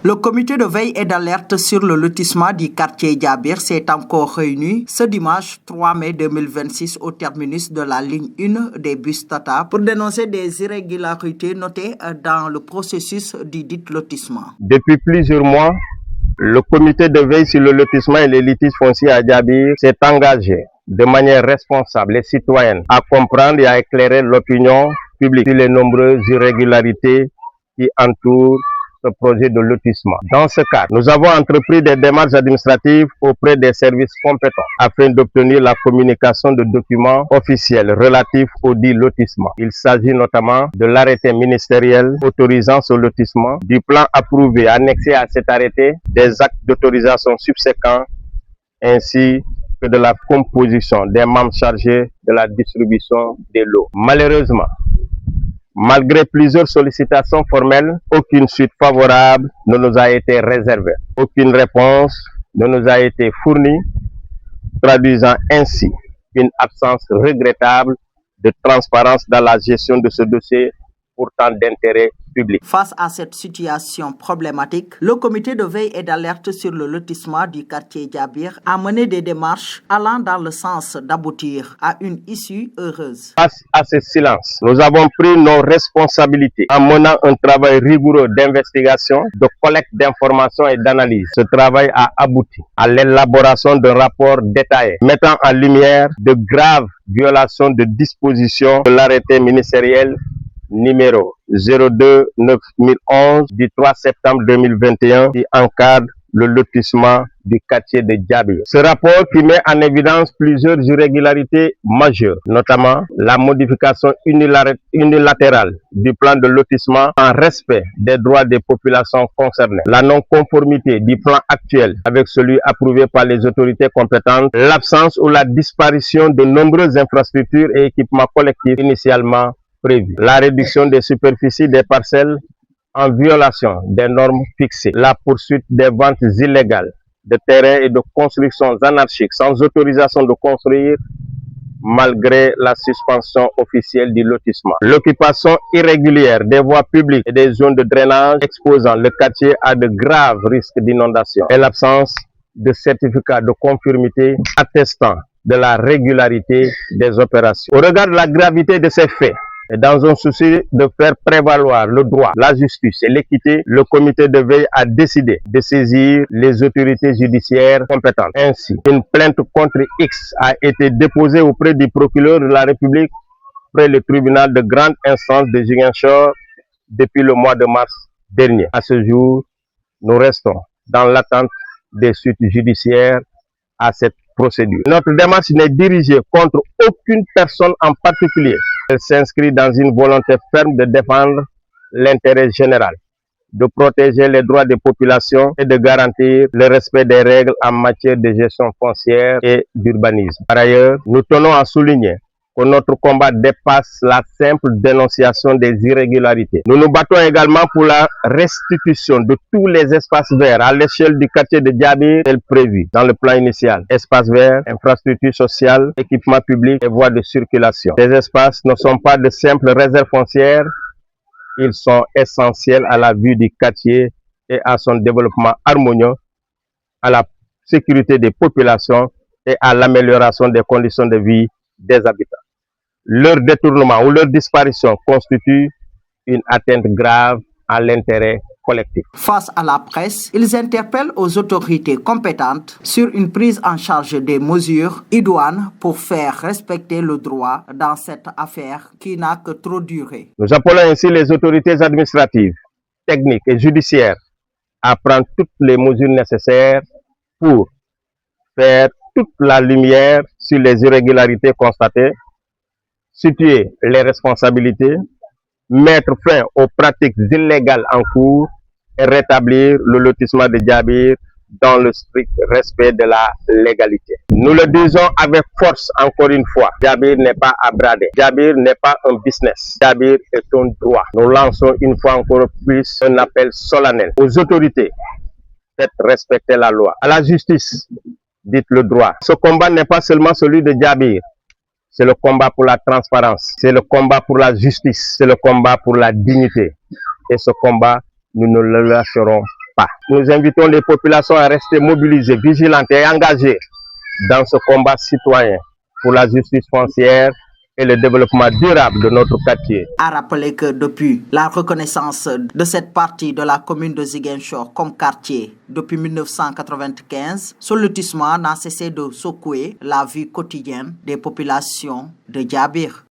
Le comité de veille et d'alerte sur le lotissement du quartier Djabir s'est encore réuni ce dimanche 3 mai 2026 au terminus de la ligne 1 des bus Tata pour dénoncer des irrégularités notées dans le processus du dit lotissement. Depuis plusieurs mois, le comité de veille sur le lotissement et les litiges fonciers à Djabir s'est engagé de manière responsable et citoyenne à comprendre et à éclairer l'opinion publique sur les nombreuses irrégularités qui entourent ce projet de lotissement. Dans ce cadre, nous avons entrepris des démarches administratives auprès des services compétents afin d'obtenir la communication de documents officiels relatifs au dit lotissement. Il s'agit notamment de l'arrêté ministériel autorisant ce lotissement, du plan approuvé annexé à cet arrêté, des actes d'autorisation subséquents ainsi que de la composition des membres chargés de la distribution des lots. Malheureusement, malgré plusieurs sollicitations formelles, aucune suite favorable ne nous a été réservée. Aucune réponse ne nous a été fournie, traduisant ainsi une absence regrettable de transparence dans la gestion de ce dossier pourtant d'intérêt public. Face à cette situation problématique, le comité de veille et d'alerte sur le lotissement du quartier Djabir a mené des démarches allant dans le sens d'aboutir à une issue heureuse. Face à ce silence, nous avons pris nos responsabilités en menant un travail rigoureux d'investigation, de collecte d'informations et d'analyse. Ce travail a abouti à l'élaboration d'un rapport détaillé mettant en lumière de graves violations de dispositions de l'arrêté ministériel numéro 02-9011 du 3 septembre 2021 qui encadre le lotissement du quartier de Djabir. Ce rapport qui met en évidence plusieurs irrégularités majeures, notamment la modification unilatérale du plan de lotissement en respect des droits des populations concernées, la non-conformité du plan actuel avec celui approuvé par les autorités compétentes, l'absence ou la disparition de nombreuses infrastructures et équipements collectifs initialement prévu, la réduction des superficies des parcelles en violation des normes fixées, la poursuite des ventes illégales de terrains et de constructions anarchiques sans autorisation de construire malgré la suspension officielle du lotissement, l'occupation irrégulière des voies publiques et des zones de drainage exposant le quartier à de graves risques d'inondation et l'absence de certificat de conformité attestant de la régularité des opérations. Au regard de la gravité de ces faits, et dans un souci de faire prévaloir le droit, la justice et l'équité, le comité de veille a décidé de saisir les autorités judiciaires compétentes. Ainsi, une plainte contre X a été déposée auprès du procureur de la République près le tribunal de grande instance de Ziguinchor depuis le mois de mars dernier. À ce jour, nous restons dans l'attente des suites judiciaires à cette procédure. Notre démarche n'est dirigée contre aucune personne en particulier. Elle s'inscrit dans une volonté ferme de défendre l'intérêt général, de protéger les droits des populations et de garantir le respect des règles en matière de gestion foncière et d'urbanisme. Par ailleurs, nous tenons à souligner que notre combat dépasse la simple dénonciation des irrégularités. Nous nous battons également pour la restitution de tous les espaces verts à l'échelle du quartier de Djabir tel prévu dans le plan initial. Espaces verts, infrastructures sociales, équipements publics et voies de circulation. Ces espaces ne sont pas de simples réserves foncières, ils sont essentiels à la vie du quartier et à son développement harmonieux, à la sécurité des populations et à l'amélioration des conditions de vie des habitants. Leur détournement ou leur disparition constitue une atteinte grave à l'intérêt collectif. Face à la presse, ils interpellent aux autorités compétentes sur une prise en charge des mesures idoines pour faire respecter le droit dans cette affaire qui n'a que trop duré. Nous appelons ainsi les autorités administratives, techniques et judiciaires à prendre toutes les mesures nécessaires pour faire toute la lumière sur les irrégularités constatées, situer les responsabilités, mettre fin aux pratiques illégales en cours et rétablir le lotissement de Djabir dans le strict respect de la légalité. Nous le disons avec force encore une fois, Djabir n'est pas à brader. Djabir n'est pas un business. Djabir est un droit. Nous lançons une fois encore plus un appel solennel aux autorités. Faites respecter la loi. À la justice, dites le droit. Ce combat n'est pas seulement celui de Djabir. C'est le combat pour la transparence, c'est le combat pour la justice, c'est le combat pour la dignité. Et ce combat, nous ne le lâcherons pas. Nous invitons les populations à rester mobilisées, vigilantes et engagées dans ce combat citoyen pour la justice foncière et le développement durable de notre quartier. A rappeler que depuis la reconnaissance de cette partie de la commune de Ziguinchor comme quartier depuis 1995, ce lotissement n'a cessé de secouer la vie quotidienne des populations de Diabir.